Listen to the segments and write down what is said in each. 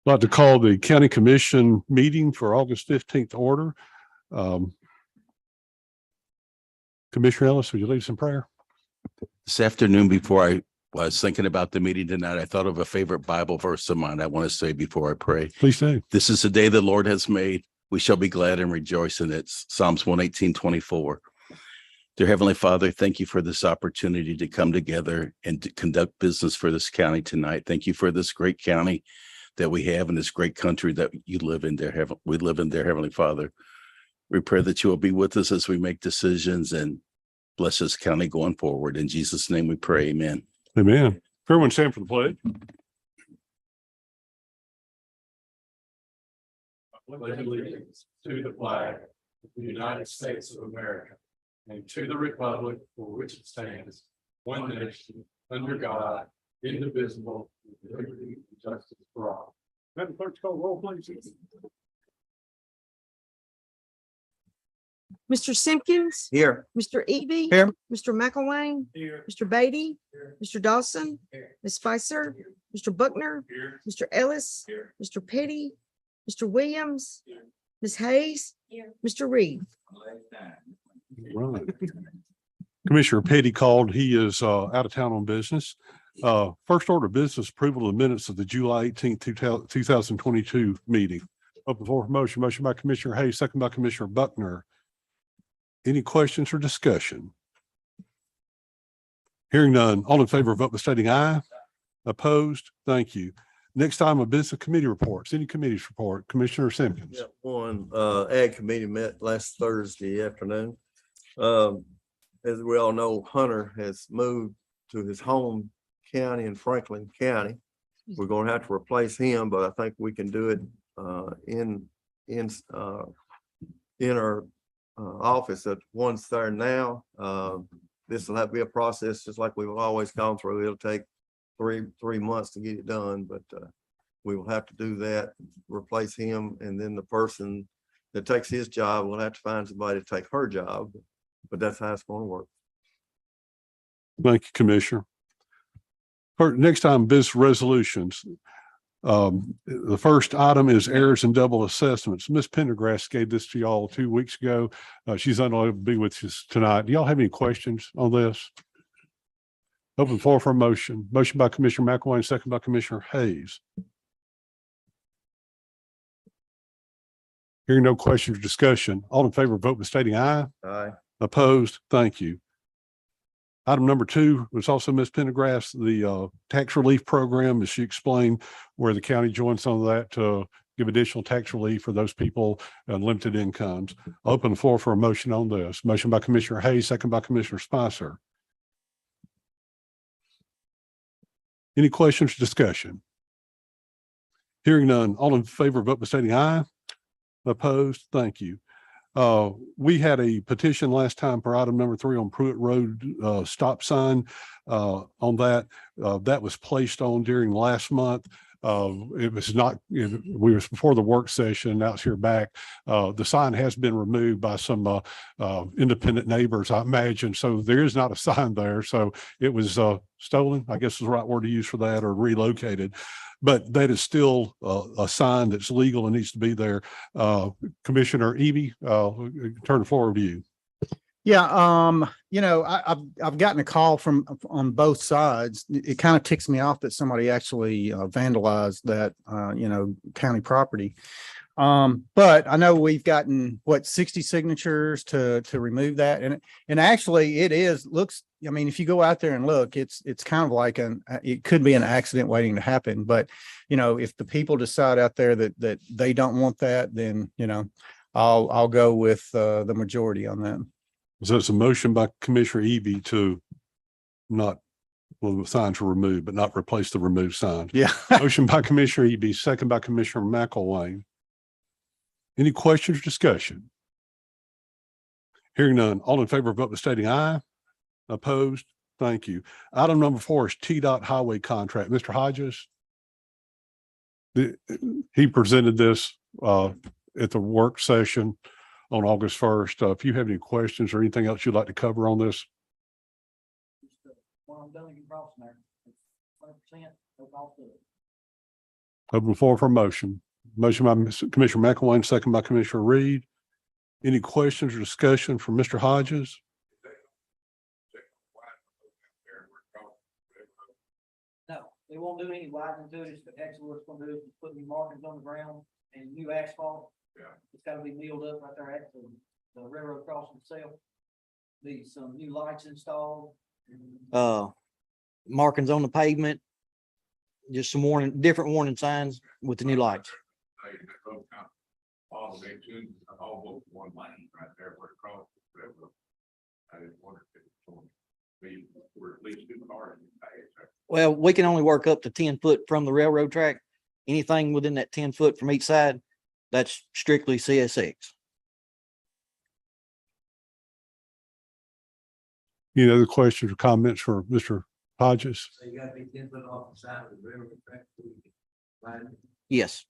I'd like to call the County Commission meeting for August 15th order. Commissioner Ellis, would you lead us in prayer? This afternoon, before I was thinking about the meeting tonight, I thought of a favorite Bible verse of mine I want to say before I pray. Please do. This is the day the Lord has made. We shall be glad and rejoice in it. Psalms 118:24. Dear Heavenly Father, thank you for this opportunity to come together and to conduct business for this county tonight. Thank you for this great county that we have in this great country that you live in there. We live in there, Heavenly Father. We pray that you will be with us as we make decisions and bless this county going forward. In Jesus' name we pray, amen. Amen. Everyone stand for the pledge. I pledge allegiance to the flag of the United States of America and to the republic for which it stands, one nation, under God, indivisible, with liberty and justice for all. Madam Clerk, call roll, please. Mr. Simpkins, Here. Mr. Eby. Here. Mr. McElwain, Here. Mr. Beatty, Here. Mr. Dawson, Here. Ms. Spicer, Mr. Buckner, Here. Mr. Ellis, Here. Mr. Petty, Mr. Williams, Here. Ms. Hayes, Mr. Reed. Right. Commissioner Petty called. He is out of town on business. First order of business, approval of the minutes of the July 18th, 2022 meeting. Open for motion. Motion by Commissioner Hayes, second by Commissioner Buckner. Any questions or discussion? Hearing none. All in favor, vote by stating aye. Opposed? Thank you. Next item of business, committee reports. Any committees report? Commissioner Simpkins. Yeah, one, Ag Committee met last Thursday afternoon. As we all know, Hunter has moved to his home county in Franklin County. We're gonna have to replace him, but I think we can do it in our office at one's there now. This will have to be a process just like we've always gone through. It'll take three months to get it done, but we will have to do that, replace him, and then the person that takes his job will have to find somebody to take her job. But that's how it's going to work. Thank you, Commissioner. Next time, business resolutions. The first item is errors and double assessments. Ms. Pendergrass gave this to y'all 2 weeks ago. She's unable to be with us tonight. Do y'all have any questions on this? Open floor for a motion. Motion by Commissioner McElwain, second by Commissioner Hayes. Hearing no questions or discussion, all in favor, vote by stating aye. Aye. Opposed? Thank you. Item number 2 was also Ms. Pendergrass, the tax relief program, as she explained, where the county joined some of that to give additional tax relief for those people on limited incomes. I'll open the floor for a motion on this. Motion by Commissioner Hayes, second by Commissioner Spicer. Any questions or discussion? Hearing none, all in favor, vote by stating aye. Opposed? Thank you. We had a petition last time for item number 3 on Pruitt Road stop sign on that. That was placed on during last month. It was not, we was before the work session. Now it's here back. The sign has been removed by some independent neighbors, I imagine. So there is not a sign there. So it was stolen, I guess is the right word to use for that, or relocated. But that is still a sign that's legal and needs to be there. Commissioner Eby, turn the floor over to you. Yeah, I've gotten a call from on both sides. It kind of ticks me off that somebody actually vandalized that, county property. But I know we've gotten 60 signatures to remove that, and actually it looks. I mean, if you go out there and look, it's kind of like it could be an accident waiting to happen. But if the people decide out there that they don't want that, then I'll go with the majority on that. So it's a motion by Commissioner Eby to not, well, the signs were removed, but not replace the removed signs. Yeah. Motion by Commissioner Eby, second by Commissioner McElwain. Any questions or discussion? Hearing none, all in favor, vote by stating aye. Opposed? Thank you. Item number 4 is TDOT highway contract. Mr. Hodges. He presented this at the work session on August 1st. If you have any questions or anything else you'd like to cover on this. Well, I'm done, you crossing there. 100%, no cost to it. Open the floor for a motion. Motion by Commissioner McElwain, second by Commissioner Reed. Any questions or discussion from Mr. Hodges? No, they won't do any widening to it. But actually what's gonna do is put new markings on the ground and new asphalt. Yeah. It's gotta be milled up right there at the railroad crossing itself. Need some new lights installed. Markings on the pavement. Just some different warning signs with the new lights. All the way to, all one lane right there where it crosses the railroad. I didn't wonder if it was going to be, we're at least two cars. Well, we can only work up to 10 foot from the railroad track. Anything within that 10 foot from each side, that's strictly CSX. Any other questions or comments for Mr. Hodges? So you gotta be 10 foot off the side of the railroad track. Yes.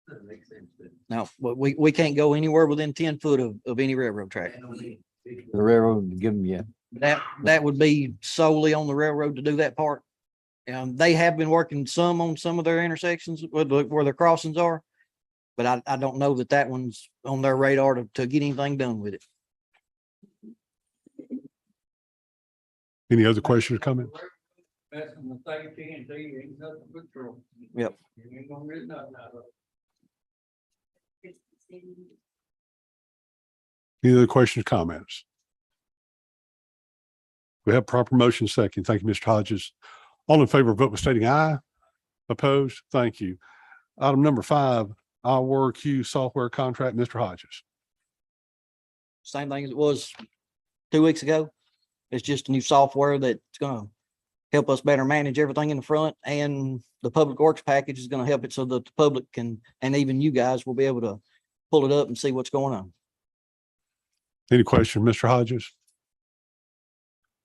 Doesn't make sense. No, we can't go anywhere within 10 foot of any railroad track. The railroad give them yet. That would be solely on the railroad to do that part. They have been working some on some of their intersections where their crossings are. But I don't know that one's on their radar to get anything done with it. Any other questions or comments? That's in the safety and ain't nothing but trouble. Yep. You ain't gonna get nothing out of it. Any other questions, comments? We have proper motion second. Thank you, Mr. Hodges. All in favor, vote by stating aye. Opposed? Thank you. Item number 5, our WorkQ software contract, Mr. Hodges. Same thing as it was 2 weeks ago. It's just a new software that's gonna help us better manage everything in the front, and the public works package is gonna help it so that the public can, and even you guys will be able to pull it up and see what's going on. Any question, Mr. Hodges?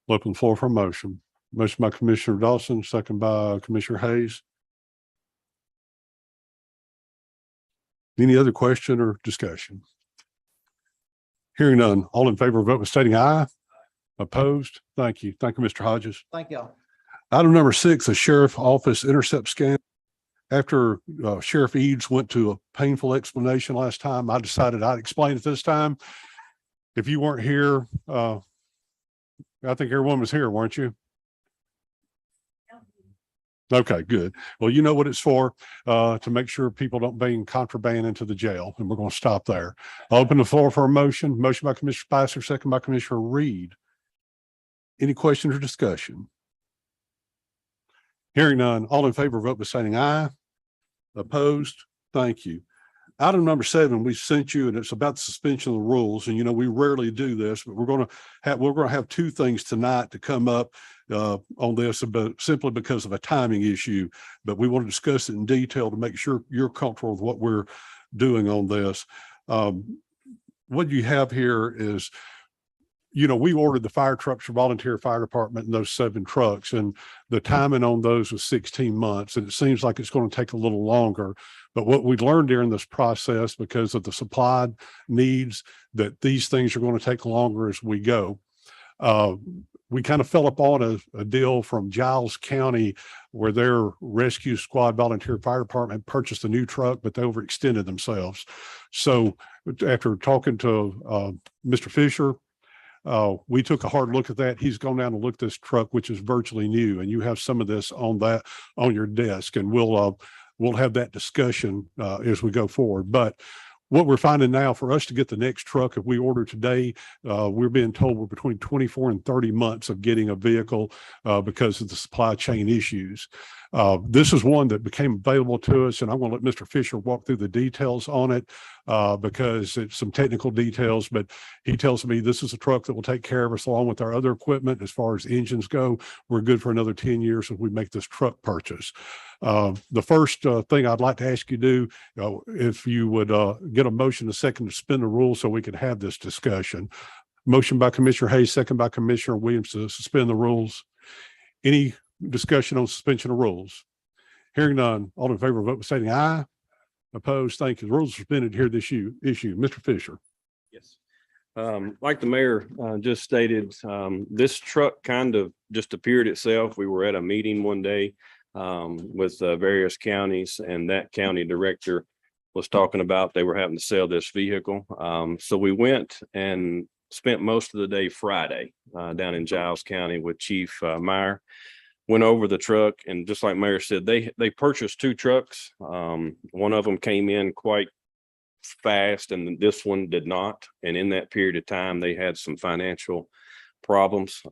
Open the floor for a motion. Motion by Commissioner Dawson, second by Commissioner Hayes. Any other question or discussion? Hearing none, all in favor, vote by stating aye. Opposed? Thank you. Thank you, Mr. Hodges. Thank y'all. Item number 6, the sheriff office intercept scan. After Sheriff Eads went to a painful explanation last time, I decided I'd explain it this time. If you weren't here, I think everyone was here, weren't you? Okay, good. Well, you know what it's for, to make sure people don't bring contraband into the jail, and we're going to stop there. I'll open the floor for a motion. Motion by Commissioner Spicer, second by Commissioner Reed. Any questions or discussion? Hearing none, all in favor, vote by saying aye. Opposed? Thank you. Item number 7, we sent you, and it's about the suspension of the rules. And, we rarely do this, but we're going to have 2 things tonight to come up on this, but simply because of a timing issue. But we want to discuss it in detail to make sure you're comfortable with what we're doing on this. What you have here is, we ordered the fire trucks for volunteer fire department and those 7 trucks, and the timing on those was 16 months. And it seems like it's going to take a little longer. But what we learned during this process, because of the supply needs, that these things are going to take longer as we go. We kind of fell upon a deal from Giles County where their rescue squad volunteer fire department purchased a new truck, but they overextended themselves. So after talking to Mr. Fisher, we took a hard look at that. He's gone down and looked at this truck, which is virtually new, and you have some of this on your desk, and we'll have that discussion as we go forward. But what we're finding now, for us to get the next truck, if we order today, we're being told we're between 24 and 30 months of getting a vehicle because of the supply chain issues. This is one that became available to us, and I'm going to let Mr. Fisher walk through the details on it because it's some technical details, but he tells me this is a truck that will take care of us along with our other equipment. As far as engines go, we're good for another 10 years if we make this truck purchase. The first thing I'd like to ask you to do, if you would get a motion, a second, to suspend the rules so we can have this discussion. Motion by Commissioner Hayes, second by Commissioner Williams to suspend the rules. Any discussion on suspension of rules? Hearing none, all in favor, vote by saying aye. Opposed? Thank you. The rules are suspended here this issue. Mr. Fisher. Yes. Like the mayor just stated, this truck kind of just appeared itself. We were at a meeting one day. with various counties, and that county director was talking about they were having to sell this vehicle. So we went and spent most of the day Friday down in Giles County with Chief Meyer. Went over the truck, and just like Mayor said, they purchased 2 trucks. One of them came in quite fast and this one did not. And in that period of time, they had some financial problems.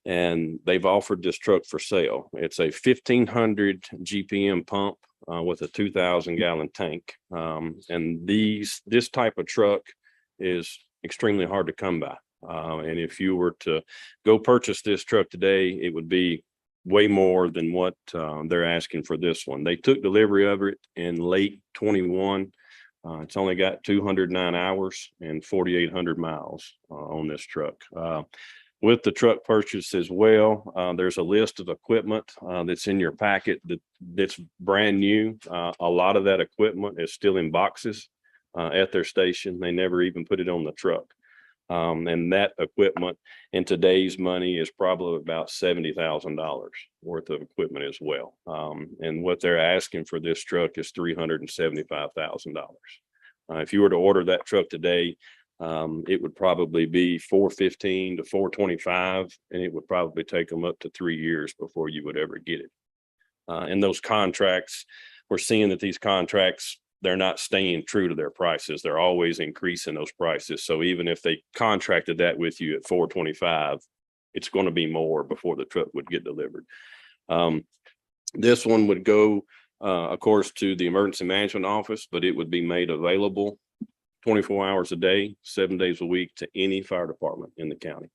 And they've offered this truck for sale. It's a 1,500 GPM pump with a 2,000 gallon tank. And this type of truck is extremely hard to come by. And if you were to go purchase this truck today, it would be way more than what they're asking for this one. They took delivery of it in late 21. It's only got 209 hours and 4,800 miles on this truck. With the truck purchase as well, there's a list of equipment that's in your packet that's brand new. A lot of that equipment is still in boxes at their station. They never even put it on the truck. And that equipment in today's money is probably about $70,000 worth of equipment as well. And what they're asking for this truck is $375,000. If you were to order that truck today, it would probably be $415,000 to $425,000, and it would probably take them up to 3 years before you would ever get it. And those contracts, we're seeing that these contracts, they're not staying true to their prices. They're always increasing those prices. So even if they contracted that with you at $425,000, it's going to be more before the truck would get delivered. This one would go, of course, to the emergency management office, but it would be made available 24 hours a day, 7 days a week to any fire department in the county.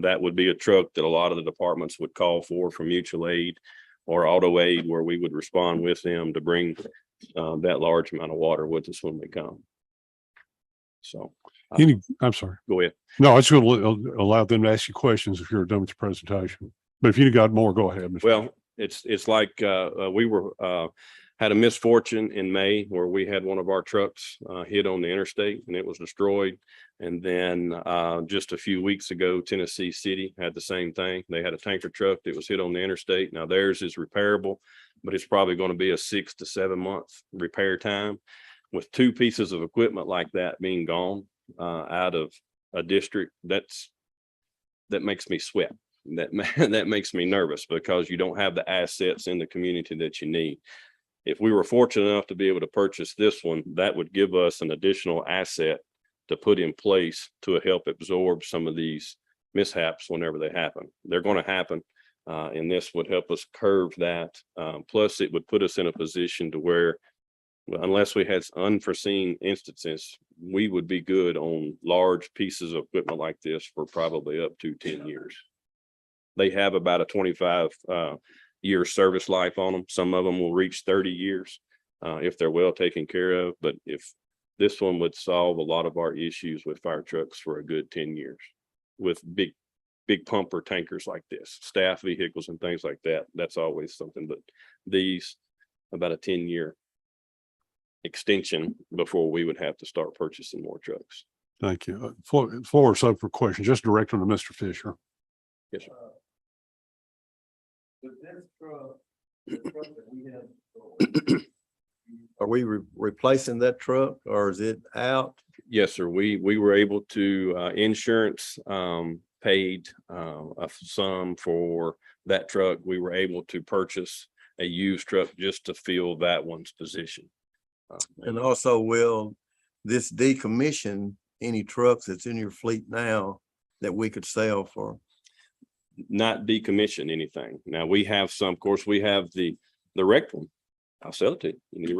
That would be a truck that a lot of the departments would call for mutual aid or auto aid, where we would respond with them to bring that large amount of water with us when we come. So I'm sorry. go ahead. No, I was going to allow them to ask you questions if you're done with your presentation. But if you got more, go ahead. Mr. Well, it's like we were had a misfortune in May where we had one of our trucks hit on the interstate and it was destroyed. And then just a few weeks ago, Tennessee City had the same thing. They had a tanker truck that was hit on the interstate. Now theirs is repairable, but it's probably going to be a 6 to 7 month repair time. With 2 pieces of equipment like that being gone out of a district, that makes me sweat. That makes me nervous because you don't have the assets in the community that you need. If we were fortunate enough to be able to purchase this one, that would give us an additional asset to put in place to help absorb some of these mishaps whenever they happen. They're going to happen. And this would help us curve that. Plus, it would put us in a position to where, unless we had unforeseen instances, we would be good on large pieces of equipment like this for probably up to 10 years. They have about a 25-year service life on them. Some of them will reach 30 years if they're well taken care of. But if this one would solve a lot of our issues with fire trucks for a good 10 years with big pumper tankers like this, staff vehicles and things like that. That's always something. But these, about a 10-year extension before we would have to start purchasing more trucks. Thank you. Floor is open for questions. Just direct them to Mr. Fisher. Yes, sir. Are we replacing that truck or is it out? Yes, sir. We were able to insurance paid a sum for that truck. We were able to purchase a used truck just to fill that one's position. And also, will this decommission any trucks that's in your fleet now that we could sell for? Not decommission anything. Now we have some, of course, we have the wrecked one. I'll sell it to you.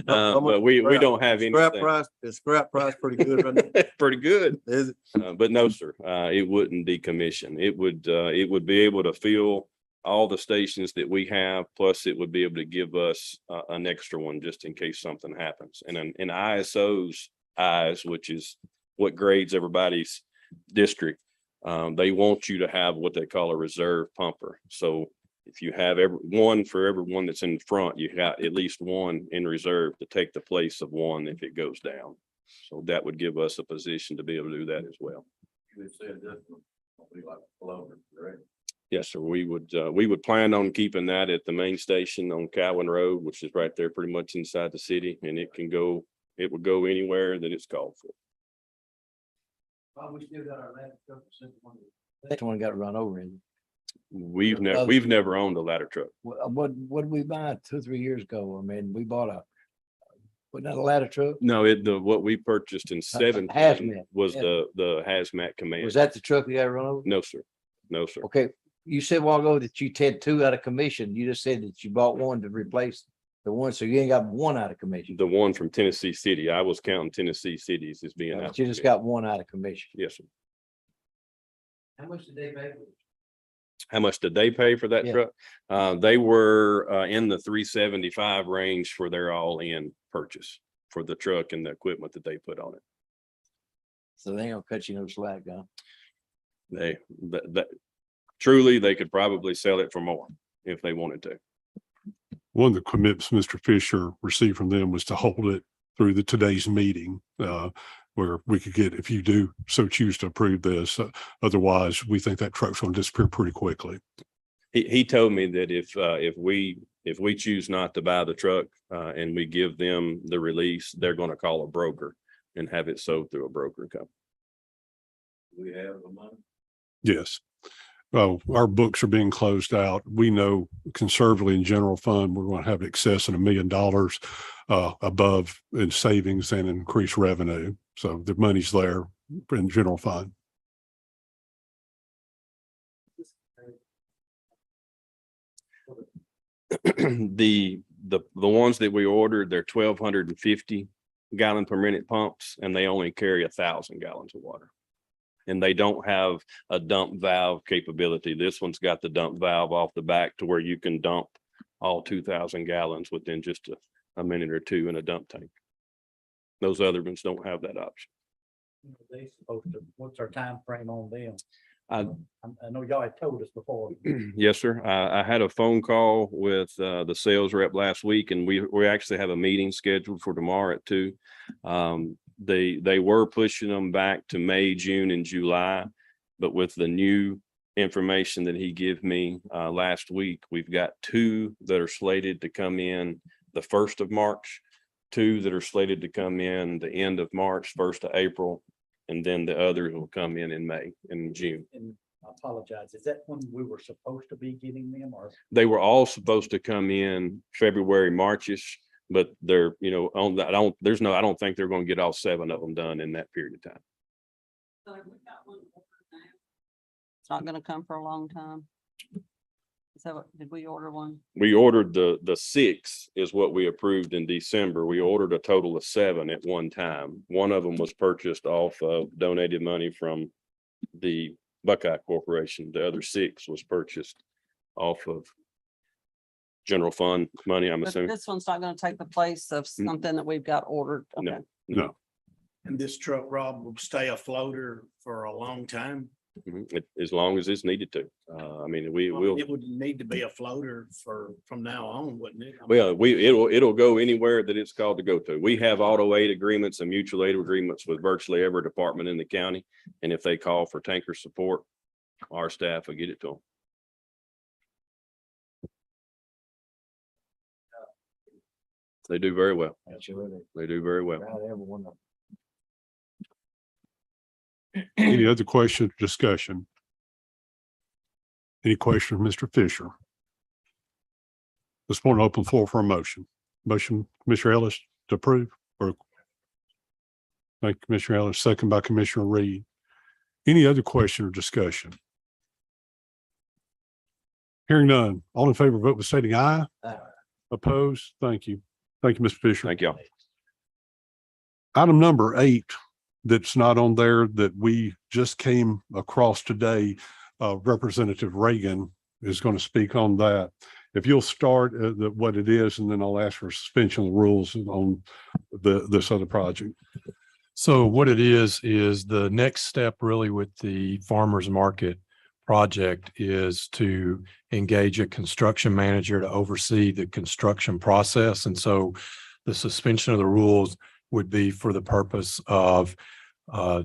But we don't have any Scrap price. Is scrap price pretty good right now? pretty good. Is it? But no, sir, it wouldn't decommission. It would be able to fill all the stations that we have, plus it would be able to give us an extra one just in case something happens. And in ISO's eyes, which is what grades everybody's district, they want you to have what they call a reserve pumper. So if you have one for everyone that's in front, you got at least one in reserve to take the place of one if it goes down. So that would give us a position to be able to do that as well. You said this one will be like a floater, right? Yes, sir. We would plan on keeping that at the main station on Cowan Road, which is right there pretty much inside the city, and it would go anywhere that it's called for. That one got run over in. We've never owned a ladder truck. What did we buy 2 or 3 years ago? I mean, we bought wasn't that a ladder truck? No, what we purchased in 17 hazmat, was yeah. the hazmat command. Was that the truck that got run over? No, sir. No, sir. Okay, you said a while ago that you had 2 out of commission. You just said that you bought one to replace the one, so you ain't got 1 out of commission. The one from Tennessee City. I was counting Tennessee cities as being out. But you just got 1 out of commission. Yes, sir. How much did they pay for it? How much did they pay for that Yeah. truck? They were in the 375 range for their all-in purchase for the truck and the equipment that they put on it. So they ain't gonna cut you no slack, huh? That truly, they could probably sell it for more if they wanted to. One of the commitments Mr. Fisher received from them was to hold it through today's meeting, where we could get, if you do so choose to approve this, otherwise we think that truck's going to disappear pretty quickly. He told me that if we choose not to buy the truck and we give them the release, they're going to call a broker and have it sold through a broker company. We have the money. Yes. Well, our books are being closed out. We know conservatively in general fund, we're going to have excess of $1 million above in savings and increased revenue. So the money's there in general fund. The ones that we ordered, they're 1,250 gallon per minute pumps, and they only carry 1,000 gallons of water. And they don't have a dump valve capability. This one's got the dump valve off the back to where you can dump all 2,000 gallons within just a minute or two in a dump tank. Those other ones don't have that option. They supposed to, what's our time frame on them? I know y'all had told us before. Yes, sir. I had a phone call with the sales rep last week, and we actually have a meeting scheduled for tomorrow at 2. They were pushing them back to May, June, and July, but with the new information that he gave me last week, we've got 2 that are slated to come in the 1st of March, 2 that are slated to come in the end of March, 1st of April, and then the others will come in May and June. And I apologize, is that when we were supposed to be getting them, or? They were all supposed to come in February, Marchish, but they're, on that, I don't think they're going to get all 7 of them done in that period of time. It's not gonna come for a long time. So did we order one? We ordered the 6 is what we approved in December. We ordered a total of 7 at one time. One of them was purchased off of donated money from the Buckeye Corporation. The other 6 was purchased off of general fund money, I'm But assuming. this one's not gonna take the place of something that we've got ordered. No. Okay. No. And this truck, Rob, will stay a floater for a long time? As long as it's needed to. We will. It would need to be a floater from now on, wouldn't it? Well, it'll go anywhere that it's called to go to. We have auto aid agreements and mutual aid agreements with virtually every department in the county. And if they call for tanker support, our staff will get it to them. They do very well. They do very well. Any other questions, discussion? Any question from Mr. Fisher? This point, open floor for a motion. Motion, Commissioner Ellis to approve, or thank you, Commissioner Ellis, second by Commissioner Reed. Any other question or discussion? Hearing none, all in favor, vote by stating aye. Aye. Opposed? Thank you. Thank you, Mr. Fisher. Thank y'all. Item number 8 that's not on there that we just came across today, Representative Reagan is going to speak on that. If you'll start what it is, and then I'll ask for suspension of the rules on this other project. So what it is the next step really with the farmers market project is to engage a construction manager to oversee the construction process. And so the suspension of the rules would be for the purpose of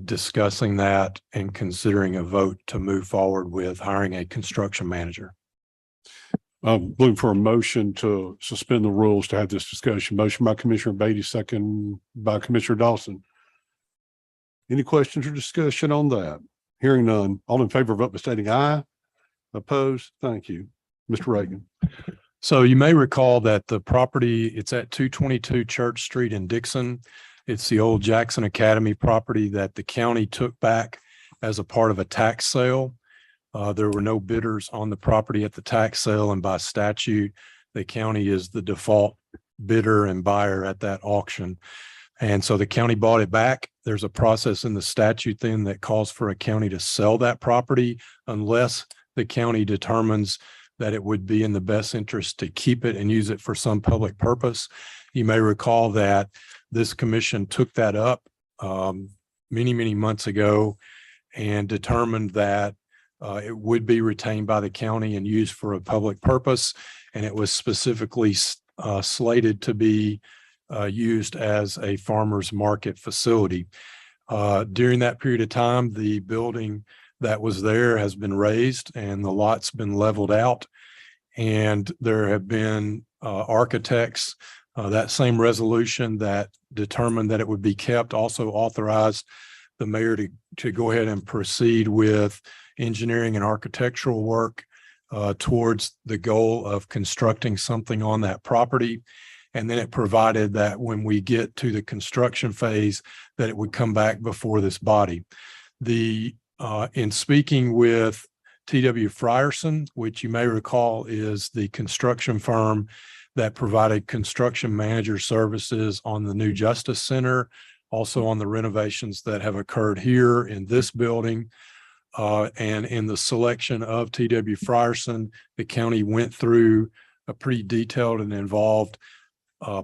discussing that and considering a vote to move forward with hiring a construction manager. I'm looking for a motion to suspend the rules to have this discussion. Motion by Commissioner Beatty, second by Commissioner Dawson. Any questions or discussion on that? Hearing none. All in favor, vote by stating aye. Opposed? Thank you. Mr. Reagan. So you may recall that the property, it's at 222 Church Street in Dickson. It's the old Jackson Academy property that the county took back as a part of a tax sale. There were no bidders on the property at the tax sale, and by statute, the county is the default bidder and buyer at that auction. And so the county bought it back. There's a process in the statute then that calls for a county to sell that property unless the county determines that it would be in the best interest to keep it and use it for some public purpose. You may recall that this commission took that up many, many months ago and determined that it would be retained by the county and used for a public purpose. And it was specifically slated to be used as a farmer's market facility. During that period of time, the building that was there has been raised and the lot's been leveled out. And there have been architects, that same resolution that determined that it would be kept also authorized the mayor to go ahead and proceed with engineering and architectural work towards the goal of constructing something on that property. And then it provided that when we get to the construction phase, that it would come back before this body. In speaking with T.W. Frierson, which you may recall is the construction firm that provided construction manager services on the new Justice Center, also on the renovations that have occurred here in this building. And in the selection of T.W. Frierson, the county went through a pretty detailed and involved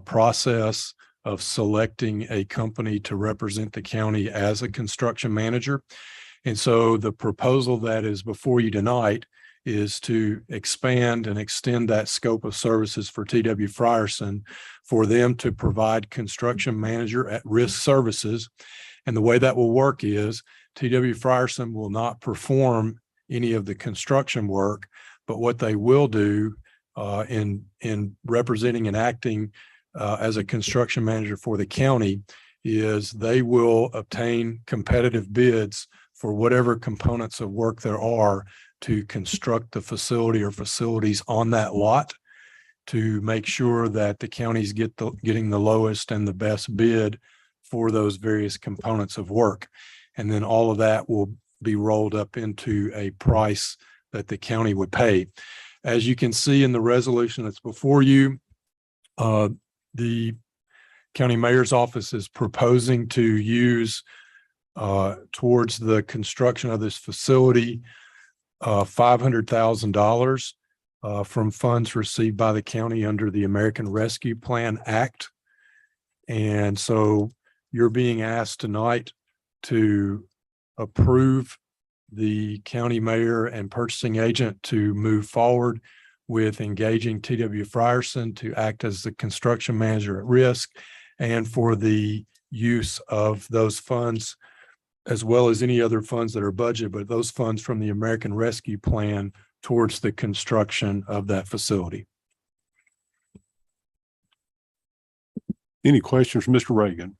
process of selecting a company to represent the county as a construction manager. And so the proposal that is before you tonight is to expand and extend that scope of services for T.W. Frierson for them to provide construction manager at risk services. And the way that will work is T.W. Frierson will not perform any of the construction work, but what they will do in representing and acting as a construction manager for the county is they will obtain competitive bids for whatever components of work there are to construct the facility or facilities on that lot to make sure that the counties getting the lowest and the best bid for those various components of work. And then all of that will be rolled up into a price that the county would pay. As you can see in the resolution that's before you, the county mayor's office is proposing to use towards the construction of this facility $500,000 from funds received by the county under the American Rescue Plan Act. And so you're being asked tonight to approve the county mayor and purchasing agent to move forward with engaging T.W. Frierson to act as the construction manager at risk and for the use of those funds as well as any other funds that are budgeted, but those funds from the American Rescue Plan towards the construction of that facility. Any questions from Mr. Reagan?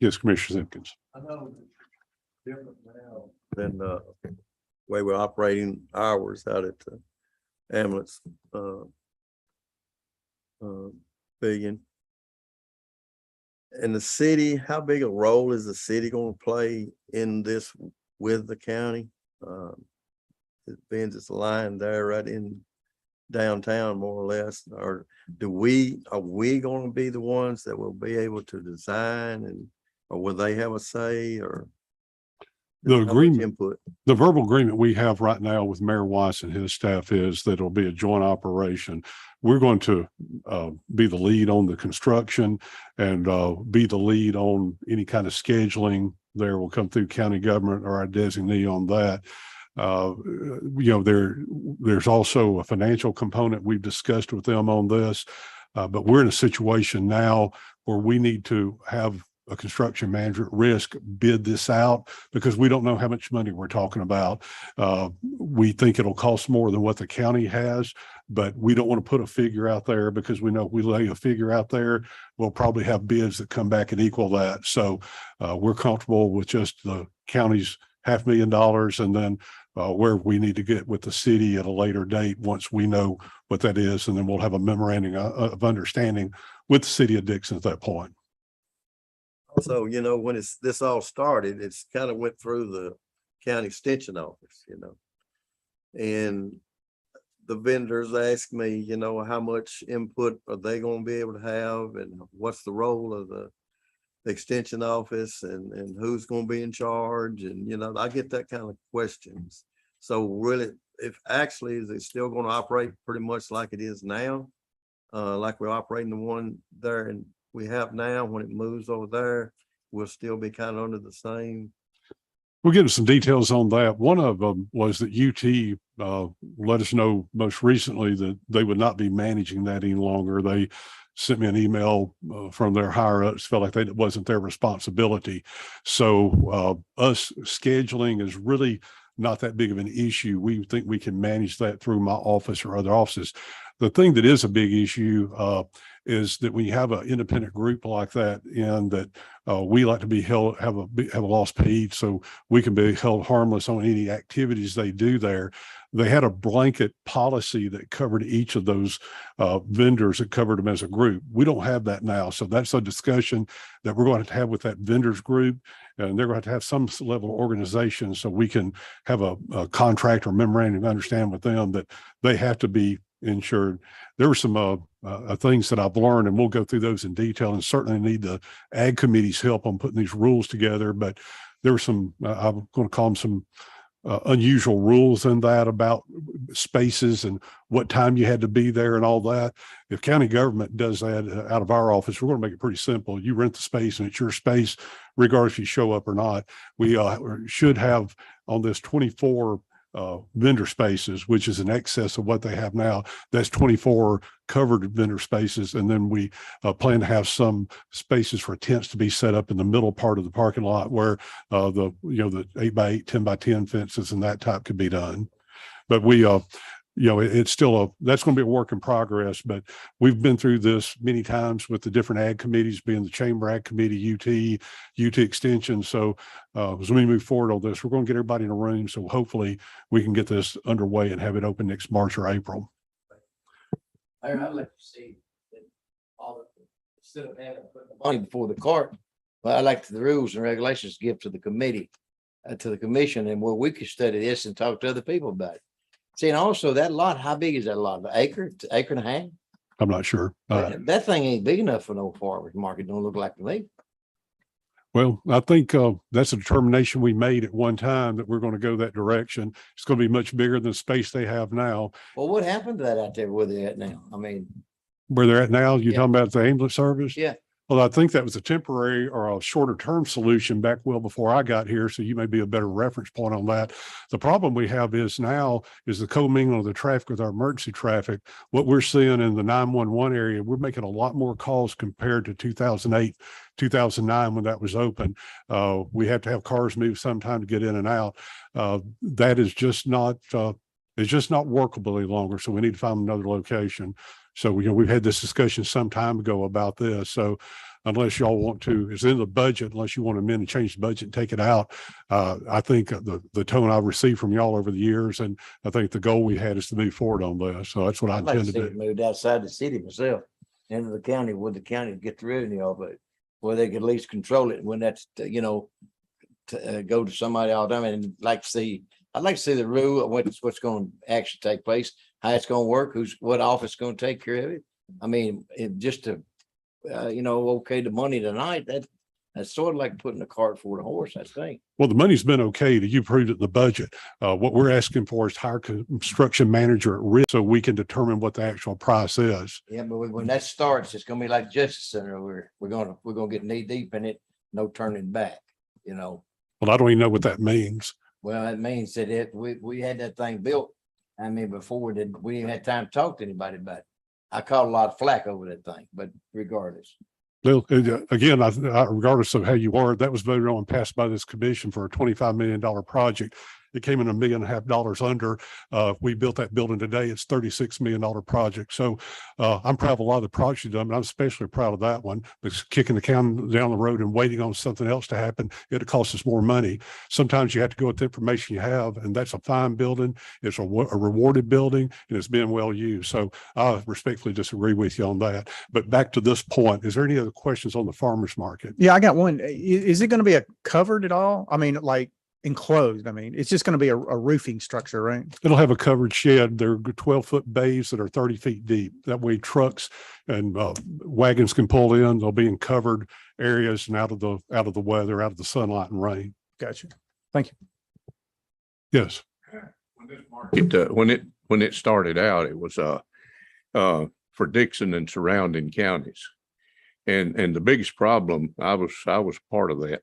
Yes, Commissioner Simpkins. I know it's different now than the way we're operating hours out at the ambulance billion. And the city, how big a role is the city going to play in this with the county? It being just a line there right in downtown, more or less. Or are we going to be the ones that will be able to design or will they have a say or the how much agreement input? The verbal agreement we have right now with Mayor Weiss and his staff is that it'll be a joint operation. We're going to be the lead on the construction and be the lead on any kind of scheduling. There will come through county government or our designee on that. There's also a financial component we've discussed with them on this, but we're in a situation now where we need to have a construction manager at risk bid this out because we don't know how much money we're talking about. We think it'll cost more than what the county has, but we don't want to put a figure out there because we know if we lay a figure out there, we'll probably have bids that come back and equal that. So we're comfortable with just the county's $500,000 and then where we need to get with the city at a later date once we know what that is. And then we'll have a memorandum of understanding with the city of Dickson at that point. Also, you know, when this all started, it's kind of went through the county extension office, you know. And the vendors asked me, you know, how much input are they going to be able to have and what's the role of the extension office and who's going to be in charge. And, you know, I get that kind of questions. So really, if actually, is it still going to operate pretty much like it is now? Like we're operating the one there and we have now, when it moves over there, we'll still be kind of under the same. We'll get into some details on that. One of them was that UT let us know most recently that they would not be managing that any longer. They sent me an email from their higher ups, felt like it wasn't their responsibility. So us scheduling is really not that big of an issue. We think we can manage that through my office or other offices. The thing that is a big issue is that when you have an independent group like that, and that we like to be held, have a loss paid, so we can be held harmless on any activities they do there. They had a blanket policy that covered each of those vendors, that covered them as a group. We don't have that now. So that's a discussion that we're going to have with that vendors group. And they're going to have some level of organization so we can have a contract or memorandum of understanding with them that they have to be insured. There were some things that I've learned, and we'll go through those in detail, and certainly need the ag committee's help on putting these rules together. But there were some, I'm going to call them some unusual rules in that about spaces and what time you had to be there and all that. If county government does that out of our office, we're going to make it pretty simple. You rent the space and it's your space, regardless if you show up or not. We should have on this 24 vendor spaces, which is in excess of what they have now. That's 24 covered vendor spaces. And then we plan to have some spaces for tents to be set up in the middle part of the parking lot where the 8x8, 10x10 fences and that type could be done. But we, it's still that's going to be a work in progress, but we've been through this many times with the different ag committees, being the Chamber Ag Committee, UT Extension. So as we move forward on this, we're going to get everybody in a room. So hopefully we can get this underway and have it open next March or April. I'd like to see that instead of having put the money before the cart, but I like the rules and regulations give to the committee, to the commission, and where we could study this and talk to other people about it. See, and also that lot, how big is that lot? An acre, acre and a half? I'm not sure. That thing ain't big enough for no farmer's market. Don't look like to me. Well, I think that's a determination we made at one time that we're going to go that direction. It's going to be much bigger than the space they have now. Well, what happened to that out there where they're at now? I mean, Where they're at now, you're Yeah. talking about the ambulance service? yeah. Well, I think that was a temporary or a shorter term solution back well before I got here. So you may be a better reference point on that. The problem we have is now is the commingling of the traffic with our emergency traffic. What we're seeing in the 911 area, we're making a lot more calls compared to 2008, 2009 when that was open. We have to have cars move sometime to get in and out. That is just not, it's just not workable any longer. So we need to find another location. So, we've had this discussion some time ago about this. So unless y'all want to, it's in the budget, unless you want to amend and change the budget and take it out. I think the tone I've received from y'all over the years, and I think the goal we had is to move forward on this. So that's what I I'd like to intend see to it do. moved outside the city myself, into the county, where the county get the revenue of it, where they could at least control it when that's, go to somebody all the time. And I'd like to see the rule of what's going to actually take place, how it's going to work, what office is going to take care of it. I mean, just to, okay, the money tonight, that's sort of like putting the cart before the horse, I think. Well, the money's been okay. You approved it in the budget. What we're asking for is hire construction manager at risk so we can determine what the actual price is. Yeah, but when that starts, it's going to be like Justice Center. We're going to get knee deep in it, no turning back, Well, I don't even know what that means. Well, that means that we had that thing built. I mean, before that, we didn't have time to talk to anybody about it. I caught a lot of flack over that thing, but regardless, Well, again, regardless of how you word, that was voted on and passed by this commission for a $25 million project. It came in $1.5 million under. If we built that building today, it's $36 million project. So I'm proud of a lot of the projects you've done, but I'm especially proud of that one. Because kicking the can down the road and waiting on something else to happen, it costs us more money. Sometimes you have to go with the information you have, and that's a fine building. It's a rewarded building, and it's been well used. So I respectfully disagree with you on that. But back to this point, is there any other questions on the farmers market? Yeah, I got one. Is it going to be covered at all? I mean, like enclosed? I mean, it's just going to be a roofing structure, right? It'll have a covered shed. They're 12-foot bays that are 30 feet deep. That way trucks and wagons can pull in. They'll be in covered areas and out of the weather, out of the sunlight and rain. Gotcha. Thank you. Yes. When it started out, it was for Dickson and surrounding counties. And the biggest problem, I was part of that.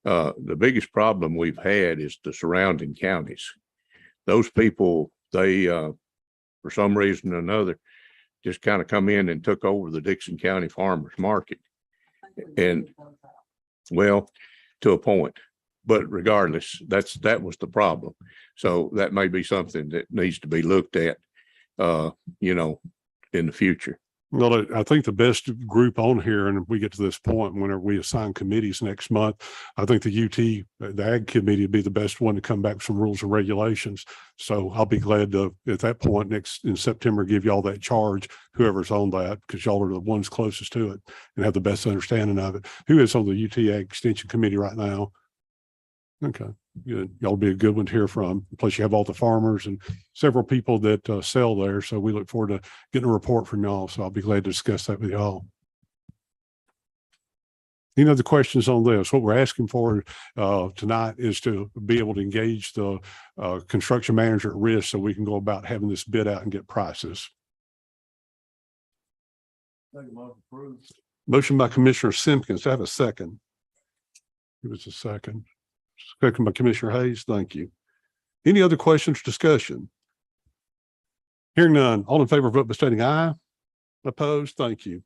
The biggest problem we've had is the surrounding counties. Those people, they for some reason or another, just kind of come in and took over the Dickson County farmers market. And well, to a point, but regardless, that was the problem. So that may be something that needs to be looked at, in the future. Well, I think the best group on here, and if we get to this point, whenever we assign committees next month, I think the the Ag Committee would be the best one to come back with some rules and regulations. So I'll be glad to, at that point in September, give you all that charge, whoever's on that, because y'all are the ones closest to it and have the best understanding of it. Who is on the UT Ag Extension Committee right now? Okay, good. Y'all be a good one to hear from. Plus you have all the farmers and several people that sell there. So we look forward to getting a report from y'all. So I'll be glad to discuss that with y'all. Any other questions on this? What we're asking for tonight is to be able to engage the construction manager at risk so we can go about having this bid out and get prices. Motion by Commissioner Simpkins. Do I have a second? Give us a second. Second by Commissioner Hayes. Thank you. Any other questions or discussion? Hearing none. All in favor, vote by stating aye. Opposed? Thank you.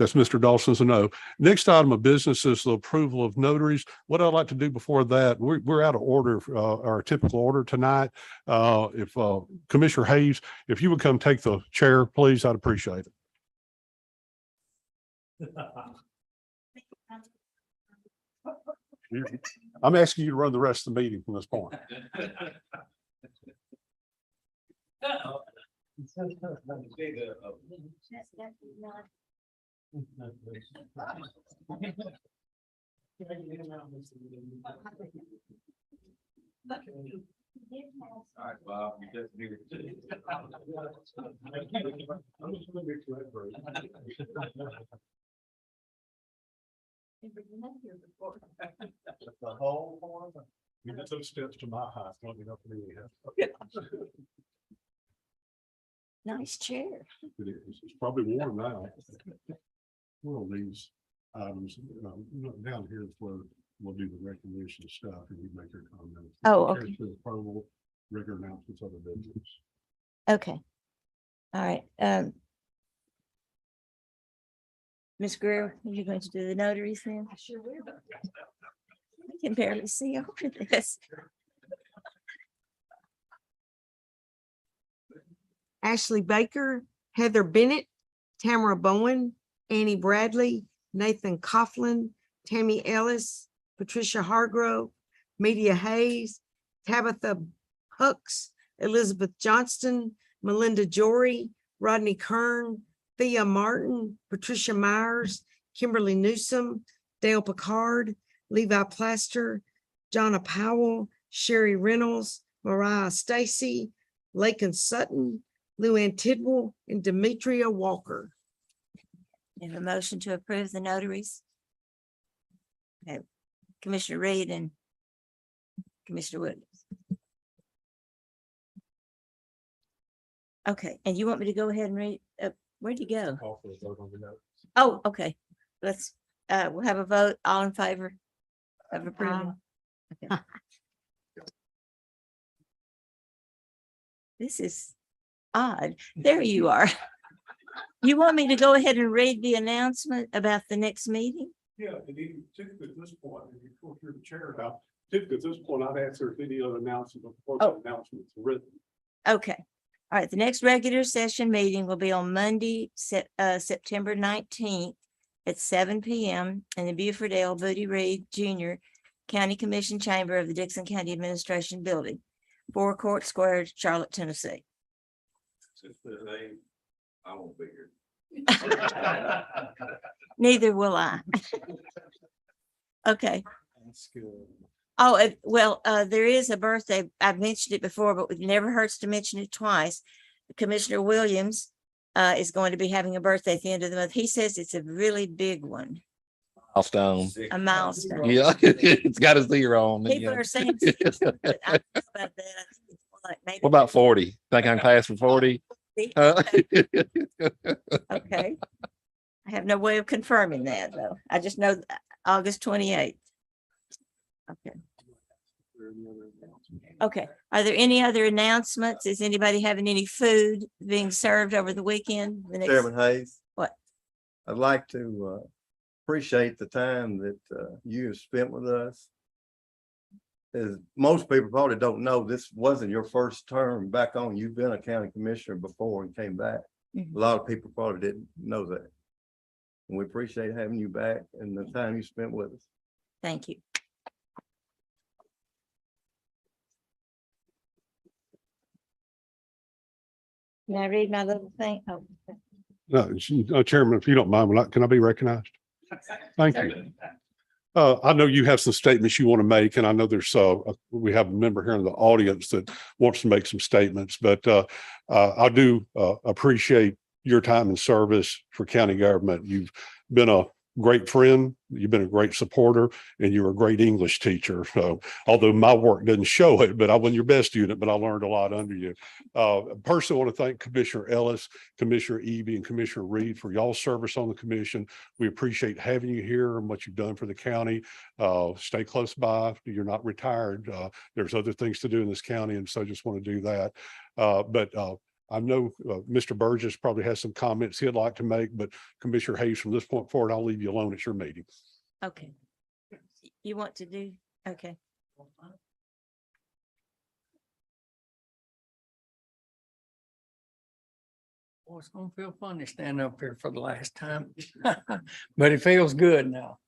That's Mr. Dawson's a no. Next item of business is the approval of notaries. What I'd like to do before that, we're out of order, our typical order tonight. If Commissioner Hayes, if you would come take the chair, please, I'd appreciate it. I'm asking you to run the rest of the meeting from this point. All right, Bob, you just need it. The whole form. You get those steps to my height. Let me know for me. Nice chair. It is. It's probably warm now. One of these items, down here is where we'll do the recognition stuff and you make your comments. Oh, okay. Here's the approval, regular announcements, other business. Okay. All right. Ms. Greer, are you going to do the notaries then? I sure will. I can barely see over this. Ashley Baker, Heather Bennett, Tamara Bowen, Annie Bradley, Nathan Coughlin, Tammy Ellis, Patricia Hargrove, Media Hayes, Tabitha Hooks, Elizabeth Johnston, Melinda Jory, Rodney Kern, Thea Martin, Patricia Myers, Kimberly Newsom, Dale Picard, Levi Plaster, Jonna Powell, Sherry Reynolds, Mariah Stacy, Lakin Sutton, Luann Tidwell, and Demetria Walker. Have a motion to approve the notaries. Okay, Commissioner Reed and Commissioner Williams. Okay, and you want me to go ahead and read, where'd you go? Oh, okay, let's, we'll have a vote, all in favor of approving. Okay. This is odd. There you are. You want me to go ahead and read the announcement about the next meeting? Yeah, and even typically at this point, if you're the chair now, typically at this point, I'd answer if any other announcement before the announcements are written. Okay. All right, the next regular session meeting will be on Monday, September 19th at 7 p.m. in the Buford L. Booty Reed Jr. County Commission Chamber of the Dickson County Administration Building, 4 Court Square, Charlotte, Tennessee. I won't be here. Neither will I. Okay. That's good. Oh, there is a birthday. I've mentioned it before, but it never hurts to mention it twice. Commissioner Williams is going to be having a birthday at the end of the month. He says it's a really big one, Milestone. a milestone. Yeah, it's got a 0 on it. People yeah. are saying, 60, but I don't know about that. I think it's more like maybe What about 40? Think I can pass for 40? 50. Okay. I have no way of confirming that, though. I just know August 28th. Okay. Okay. Are there any other announcements? Is anybody having any food being served over the weekend? The next- Chairman Hayes. What? I'd like to appreciate the time that you have spent with us. As most people probably don't know, this wasn't your first term back on. You've been a county commissioner before and came back. Mhm. A lot of people probably didn't know that. And we appreciate having you back and the time you spent with us. Thank you. Can I read my little thing? Oh, No, Chairman, if you don't mind, can I be recognized? Thank you. I know you have some statements you want to make, and I know there's we have a member here in the audience that wants to make some statements, but I do appreciate your time and service for county government. You've been a great friend, you've been a great supporter, and you're a great English teacher. So although my work doesn't show it, but I wasn't your best student, but I learned a lot under you. Personally, I want to thank Commissioner Ellis, Commissioner Evie, and Commissioner Reed for y'all's service on the commission. We appreciate having you here and what you've done for the county. Stay close by. You're not retired. There's other things to do in this county, and so just want to do that. I know Mr. Burgess probably has some comments he'd like to make, but Commissioner Hayes, from this point forward, I'll leave you alone at your meeting. okay. You want to do? Okay. Well, it's gonna feel funny standing up here for the last time, but it feels good now.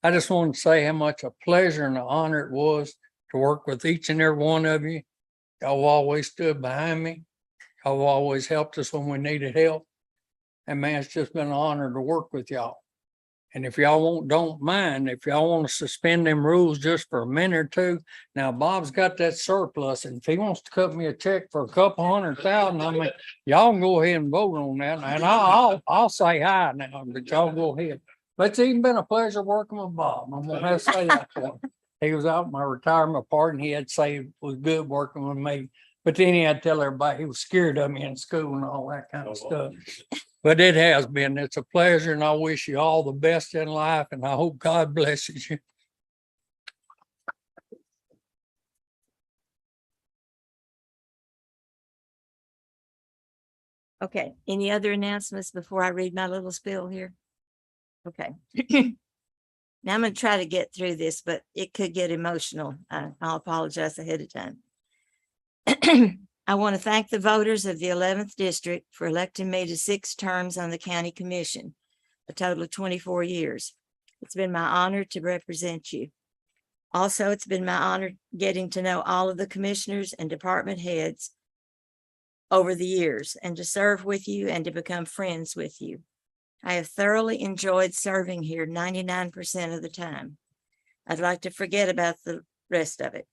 I just wanted to say how much a pleasure and an honor it was to work with each and every one of you. Y'all always stood behind me. Y'all always helped us when we needed help. And man, it's just been an honor to work with y'all. And if y'all don't mind, if y'all want to suspend them rules just for a minute or two, now Bob's got that surplus, and if he wants to cut me a check for a couple $100,000, I mean, y'all can go ahead and vote on that, and I'll say hi now, but y'all go ahead. But it's even been a pleasure working with Bob. I'm gonna have to say that for him. He was out at my retirement party, and he had to say it was good working with me. But then he had to tell everybody he was scared of me in school and all that kind of stuff. But it has been. It's a pleasure, and I wish you all the best in life, and I hope God blesses you. Okay. Any other announcements before I read my little spiel here? Okay. Now I'm going to try to get through this, but it could get emotional. I'll apologize ahead of time. I want to thank the voters of the 11th District for electing me to 6 terms on the County Commission, a total of 24 years. It's been my honor to represent you. Also, it's been my honor getting to know all of the commissioners and department heads over the years and to serve with you and to become friends with you. I have thoroughly enjoyed serving here 99% of the time. I'd like to forget about the rest of it.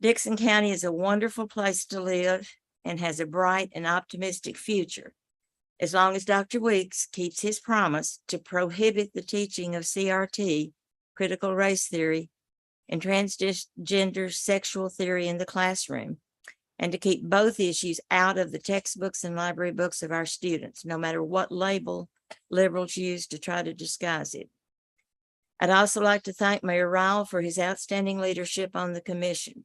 Dickson County is a wonderful place to live and has a bright and optimistic future, as long as Dr. Weeks keeps his promise to prohibit the teaching of CRT, critical race theory, and transgender sexual theory in the classroom, and to keep both issues out of the textbooks and library books of our students, no matter what label liberals use to try to disguise it. I'd also like to thank Mayor Ryle for his outstanding leadership on the commission.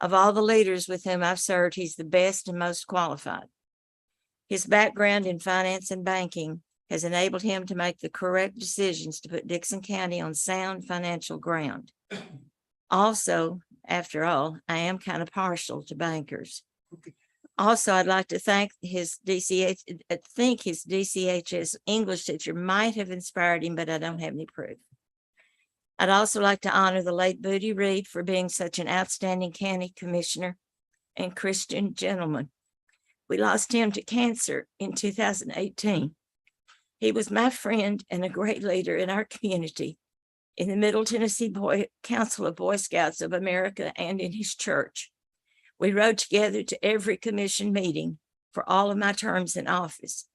Of all the leaders with whom I've served, he's the best and most qualified. His background in finance and banking has enabled him to make the correct decisions to put Dickson County on sound financial ground. Also, after all, I am kind of partial to bankers. Also, I'd like to thank his DCHS English teacher might have inspired him, but I don't have any proof. I'd also like to honor the late Booty Reed for being such an outstanding county commissioner and Christian gentleman. We lost him to cancer in 2018. He was my friend and a great leader in our community, in the Middle Tennessee Council of Boy Scouts of America, and in his church. We rode together to every commission meeting for all of my terms in office,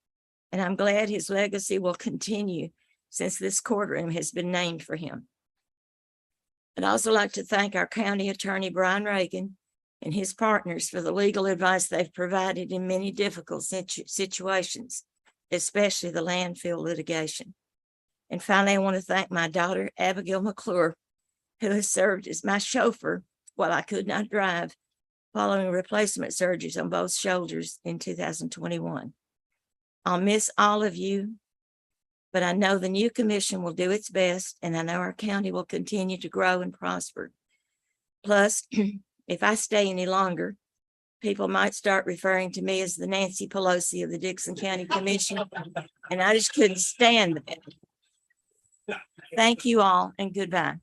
and I'm glad his legacy will continue since this courtroom has been named for him. I'd also like to thank our county attorney, Brian Reagan, and his partners for the legal advice they've provided in many difficult situations, especially the landfill litigation. And finally, I want to thank my daughter, Abigail McClure, who has served as my chauffeur while I could not drive, following replacement surgeries on both shoulders in 2021. I'll miss all of you, but I know the new commission will do its best, and I know our county will continue to grow and prosper. Plus, if I stay any longer, people might start referring to me as the Nancy Pelosi of the Dickson County Commission, and I just couldn't stand it. Thank you all, and goodbye.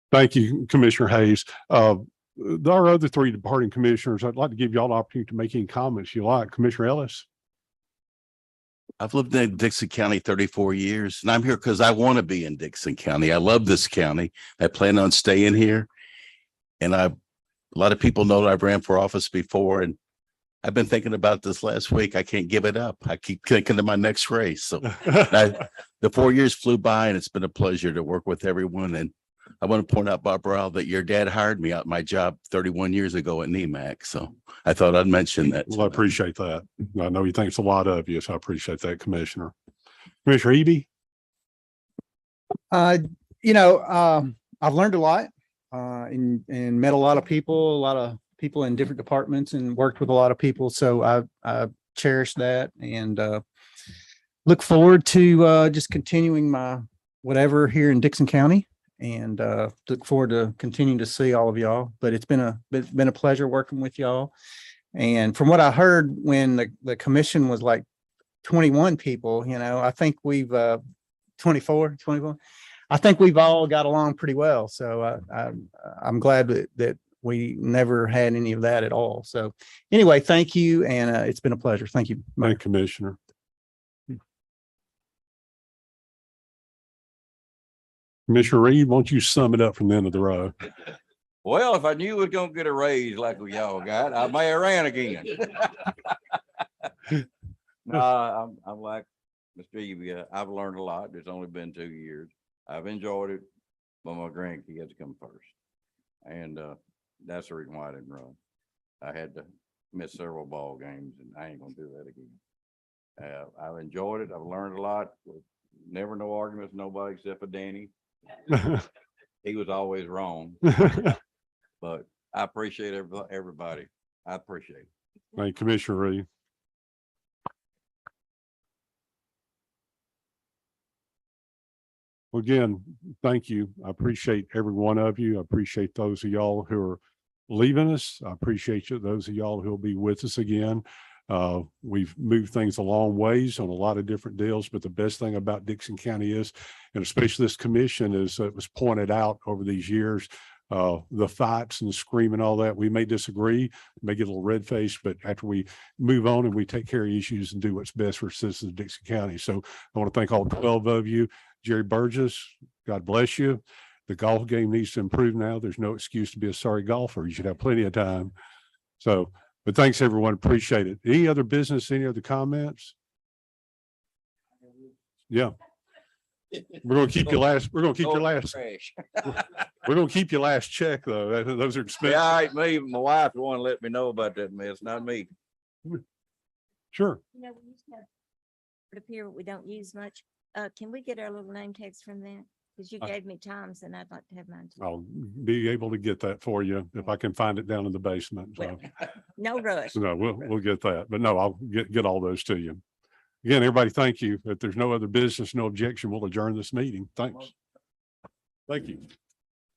Thank you, Commissioner Hayes. Our other three departing commissioners, I'd like to give you all the opportunity to make any comments you like. Commissioner Ellis. I've lived in Dickson County 34 years, and I'm here because I want to be in Dickson County. I love this county. I plan on staying here. And a lot of people know that I've ran for office before, and I've been thinking about this last week. I can't give it up. I keep thinking of my next race. So the 4 years flew by, and it's been a pleasure to work with everyone. And I want to point out, Bob Rowell, that your dad hired me out my job 31 years ago at NEMAC. So I thought I'd mention that. Well, I appreciate that. I know he thinks a lot of you, so I appreciate that, Commissioner. Commissioner Eby. I've learned a lot and met a lot of people in different departments and worked with a lot of people. So I cherish that and look forward to just continuing my whatever here in Dickson County. And look forward to continuing to see all of y'all. But it's been a pleasure working with y'all. And from what I heard, when the commission was like 21 people, I think we've 24. I think we've all got along pretty well. So I'm glad that we never had any of that at all. So anyway, thank you. And it's been a pleasure. Thank you. Thank you, Commissioner. Commissioner Reed, won't you sum it up from the end of the row? Well, if I knew we was gonna get a raise like we y'all got, I may have ran again. No, I'm like Mr. Eby. I've learned a lot. It's only been 2 years. I've enjoyed it, but my grandkids come first. And that's the reason why I didn't run. I had to miss several ball games, and I ain't gonna do that again. I've enjoyed it. I've learned a lot. Never no arguments, with nobody except for Danny. He was always wrong. But I appreciate everybody. I appreciate it. Thank you, Commissioner Reed. Well, again, thank you. I appreciate every one of you. I appreciate those of y'all who are leaving us. I appreciate those of y'all who will be with us again. We've moved things a long ways on a lot of different deals, but the best thing about Dickson County is, and especially this commission, is it was pointed out over these years, the fights and the screaming, all that. We may disagree, may get a little red faced, but after we move on and we take care of issues and do what's best for citizens of Dickson County. So I want to thank all 12 of you. Jerry Burgess, God bless you. The golf game needs to improve now. There's no excuse to be a sorry golfer. You should have plenty of time. So But thanks, everyone. Appreciate it. Any other business, any other comments? Yeah. We're gonna keep your last, we're gonna keep your last, we're gonna keep your last check though. Those are expensive. Yeah, all right, me, my wife, the one let me know about that mess, not me. Sure. You know, we used to have it appear we don't use much. Can we get our little name tags from that? Because you gave me times and I'd like to have mine. too. I'll be able to get that for you if I can find it down in the basement. So, Well, no rush. so no, we'll get that. But no, I'll get all those to you. Again, everybody, thank you. If there's no other business, no objection, we'll adjourn this meeting. Thanks. Thank you.